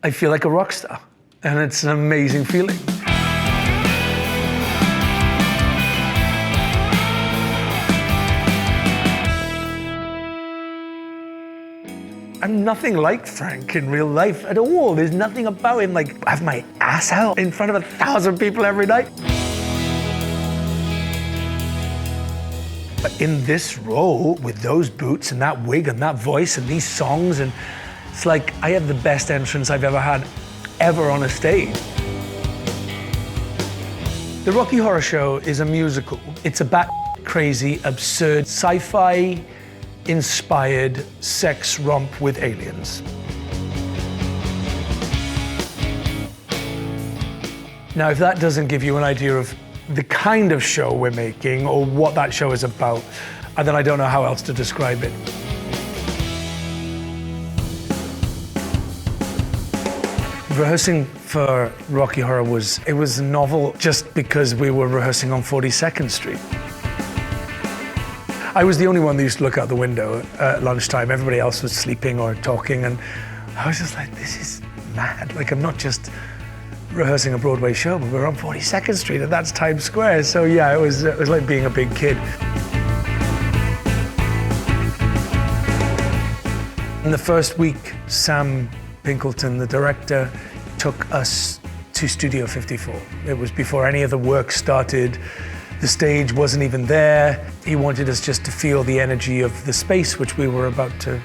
I feel like a rock star, and it's an amazing feeling. I'm nothing like Frank in real life at all. There's nothing about him like I have my ass out in front of 1,000 people every night. But in this role, with those boots and that wig and that voice and these songs, and it's like I have the best entrance I've ever had, ever on a stage. The Rocky Horror Show is a musical. It's a bat-crazy, absurd, sci-fi inspired sex romp with aliens. Now, if that doesn't give you an idea of the kind of show we're making or what that show is about, then I don't know how else to describe it. Rehearsing for Rocky Horror was novel just because we were rehearsing on 42nd Street. I was the only one that used to look out the window at lunchtime. Everybody else was sleeping or talking, and I was just like, this is mad. Like, I'm not just rehearsing a Broadway show, but we're on 42nd Street, and that's Times Square. So yeah, it was like being a big kid. In the first week, Sam Pinkleton, the director, took us to Studio 54. It was before any of the work started. The stage wasn't even there. He wanted us just to feel the energy of the space which we were about to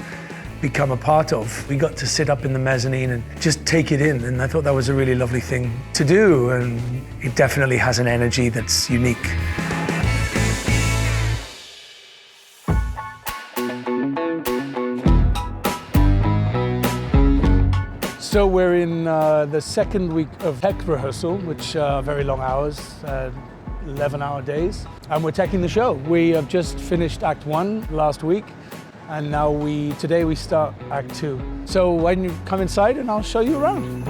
become a part of. We got to sit up in the mezzanine and just take it in, and I thought that was a really lovely thing to do, and it definitely has an energy that's unique. So we're in the second week of tech rehearsal, which are very long hours, 11-hour days, and we're teching the show. We have just finished Act 1 last week, and now today we start Act 2. So why don't you come inside and I'll show you around.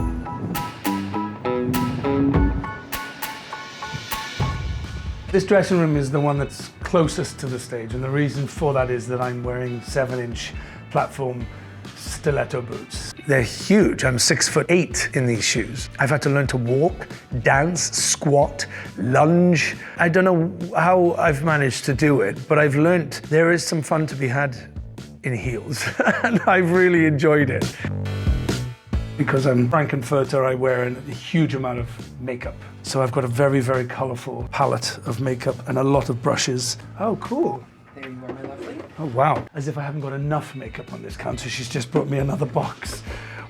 This dressing room is the one that's closest to the stage, and the reason for that is that I'm wearing 7-inch platform stiletto boots. They're huge. I'm 6'8" in these shoes. I've had to learn to walk, dance, squat, lunge. I don't know how I've managed to do it, but I've learned there is some fun to be had in heels, and I've really enjoyed it. Because I'm Frank-N-Furter, I wear a huge amount of makeup. So I've got a very, very colorful palette of makeup and a lot of brushes. Oh, cool. There you are, my lovely. Oh, wow. As if I haven't got enough makeup on this counter, she's just brought me another box.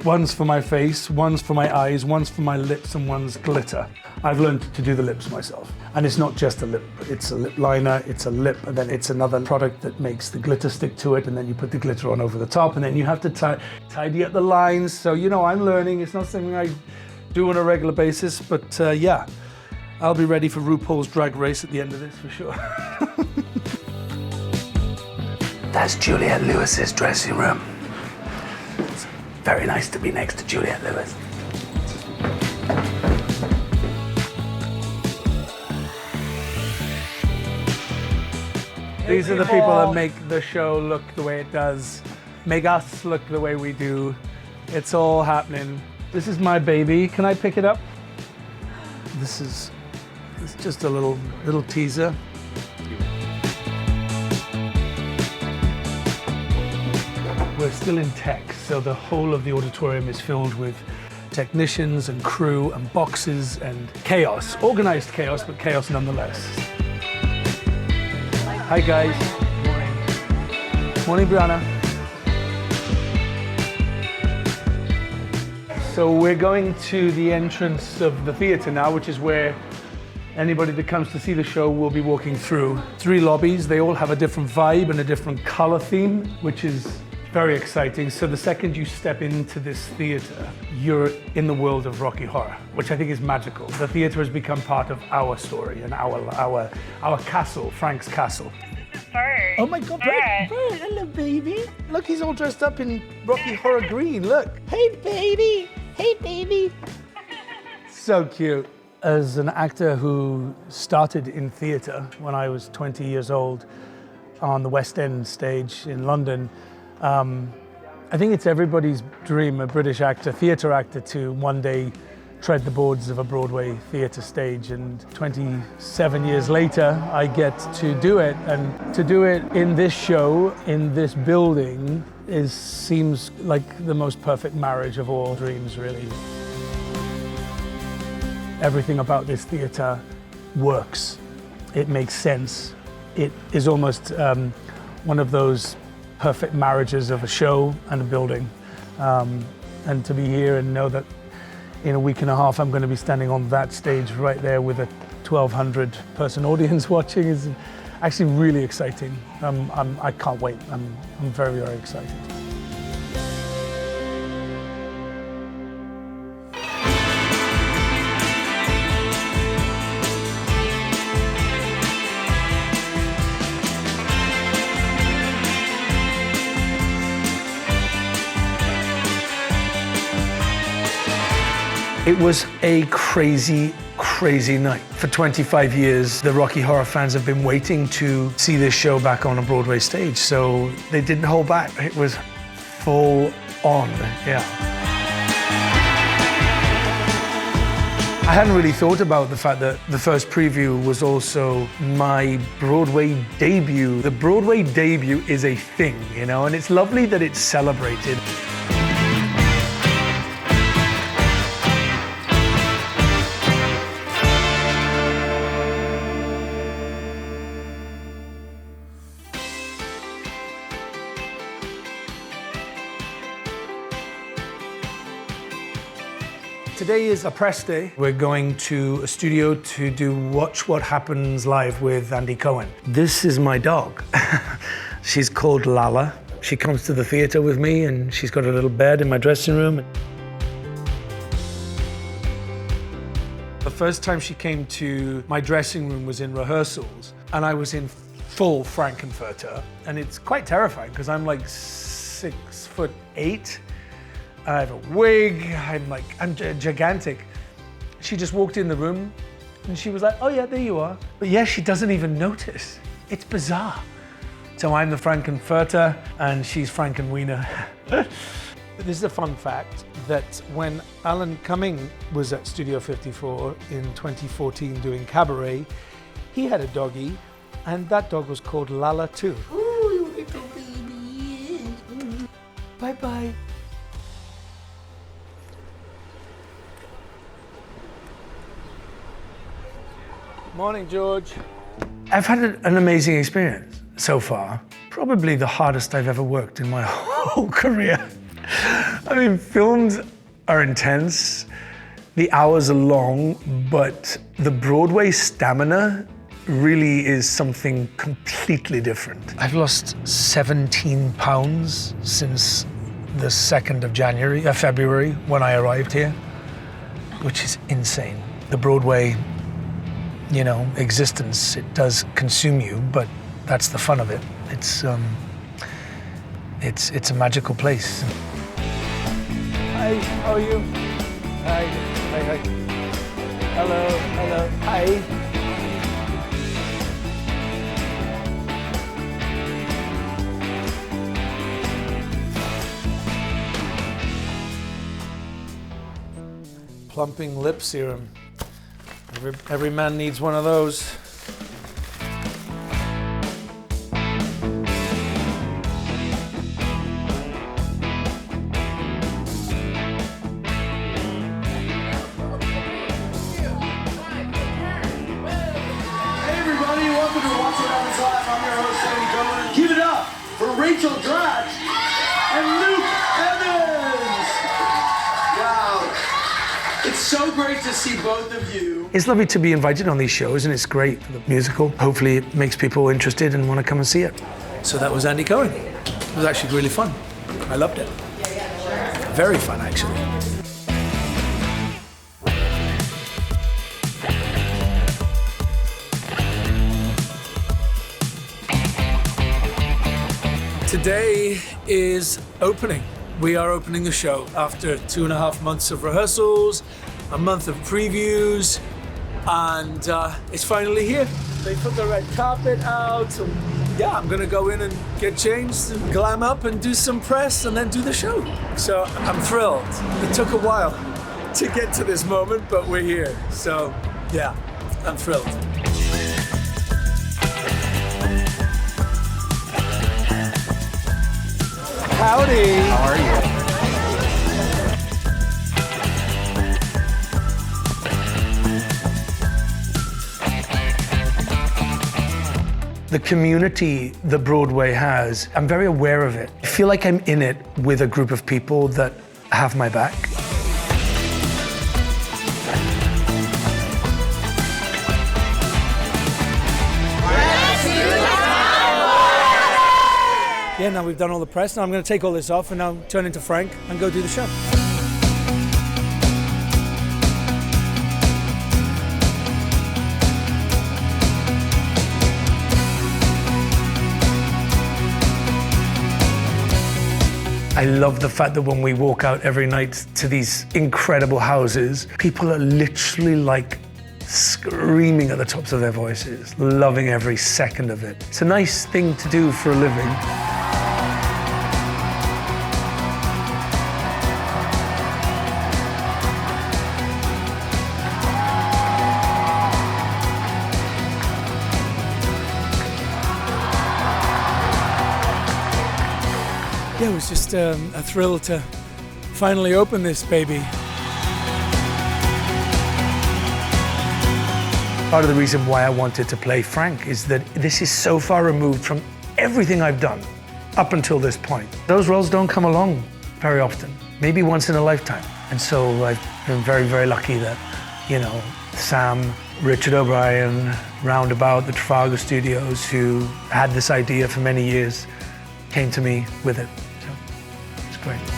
One's for my face, one's for my eyes, one's for my lips, and one's glitter. I've learned to do the lips myself. And it's not just a lip, it's a lip liner, it's a lip, and then it's another product that makes the glitter stick to it, and then you put the glitter on over the top, and then you have to tidy up the lines. So, you know, I'm learning. It's not something I do on a regular basis, but yeah, I'll be ready for RuPaul's Drag Race at the end of this, for sure. That's Juliette Lewis's dressing room. It's very nice to be next to Juliette Lewis. These are the people that make the show look the way it does, make us look the way we do. It's all happening. This is my baby. Can I pick it up? It's just a little teaser. We're still in tech, so the whole of the auditorium is filled with technicians and crew and boxes and chaos. Organized chaos, but chaos nonetheless. Hi guys. Morning. Morning, Brianna. So we're going to the entrance of the theater now, which is where anybody that comes to see the show will be walking through. 3 lobbies, they all have a different vibe and a different color theme, which is very exciting. So the second you step into this theater, you're in the world of Rocky Horror, which I think is magical. The theater has become part of our story and our castle, Frank's castle. Bird. Oh my God, Bird, hello baby. Look, he's all dressed up in Rocky Horror green, look. Hey baby, hey baby. So cute. As an actor who started in theater when I was 20 years old on the West End stage in London, I think it's everybody's dream, a British actor, theatre actor, to one day tread the boards of a Broadway theatre stage. And 27 years later, I get to do it. And to do it in this show, in this building, seems like the most perfect marriage of all dreams, really. Everything about this theatre works. It makes sense. It is almost one of those perfect marriages of a show and a building. And to be here and know that in a week and a half I'm going to be standing on that stage right there with a 1,200 person audience watching is actually really exciting. I can't wait. I'm very, very excited. It was a crazy, crazy night. For 25 years, the Rocky Horror fans have been waiting to see this show back on a Broadway stage, so they didn't hold back. It was full on, yeah. I hadn't really thought about the fact that the first preview was also my Broadway debut. The Broadway debut is a thing, you know, and it's lovely that it's celebrated. Today is a press day. We're going to a studio to do Watch What Happens Live with Andy Cohen. This is my dog. She's called Lala. She comes to the theatre with me and she's got a little bed in my dressing room. The first time she came to my dressing room was in rehearsals and I was in full Frankenfurter. And it's quite terrifying because I'm like 6'8". I have a wig, I'm gigantic. She just walked in the room and she was like, oh yeah, there you are. But yeah, she doesn't even notice. It's bizarre. So I'm the Frankenfurter and she's Frankenwiener. This is a fun fact that when Alan Cumming was at Studio 54 in 2014 doing Cabaret, he had a doggy and that dog was called Lala too. Ooh, little baby. Bye-bye. Morning, George. I've had an amazing experience so far. Probably the hardest I've ever worked in my whole career. I mean, films are intense, the hours are long, but the Broadway stamina really is something completely different. I've lost 17 pounds since the 2nd of February, when I arrived here, which is insane. The Broadway, you know, existence, it does consume you, but that's the fun of it. It's a magical place. Hi, how are you? Hi, hi, hi. Hello, hello, hi. Plumping lip serum. Every man needs one of those. Give it up for Rachel Dratch and Luke Evans! Wow. It's so great to see both of you. It's lovely to be invited on these shows and it's great for the musical. Hopefully it makes people interested and want to come and see it. So that was Andy Cohen. It was actually really fun. I loved it. Very fun, actually. Today is opening. We are opening the show after 2.5 months of rehearsals, a month of previews, and it's finally here. They put the red carpet out, and yeah, I'm gonna go in and get changed, and glam up, and do some press, and then do the show. So I'm thrilled. It took a while to get to this moment, but we're here. So yeah, I'm thrilled. Howdy. How are you? The community that Broadway has, I'm very aware of it. I feel like I'm in it with a group of people that have my back. Yeah, now we've done all the press. Now I'm going to take all this off and now turn into Frank and go do the show. I love the fact that when we walk out every night to these incredible houses, people are literally like screaming at the tops of their voices, loving every second of it. It's a nice thing to do for a living. Yeah, it was just a thrill to finally open this baby. Part of the reason why I wanted to play Frank is that this is so far removed from everything I've done up until this point. Those roles don't come along very often, maybe once in a lifetime. And so I've been very, very lucky that, you know, Sam, Richard O'Brien, roundabout the Trafalgar Studios, who had this idea for many years, came to me with it. So it's great.